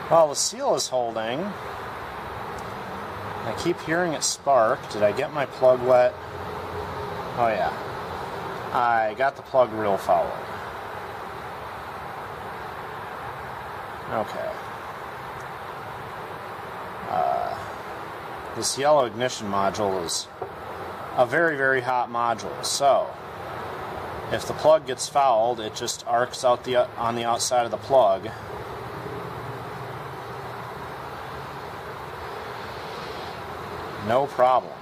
Well, the seal is holding. I keep hearing it spark. Did I get my plug wet? Oh yeah. I got the plug real foul. Okay. This yellow ignition module is a very, very hot module. So, if the plug gets fouled, it just arcs out on the outside of the plug. No problem.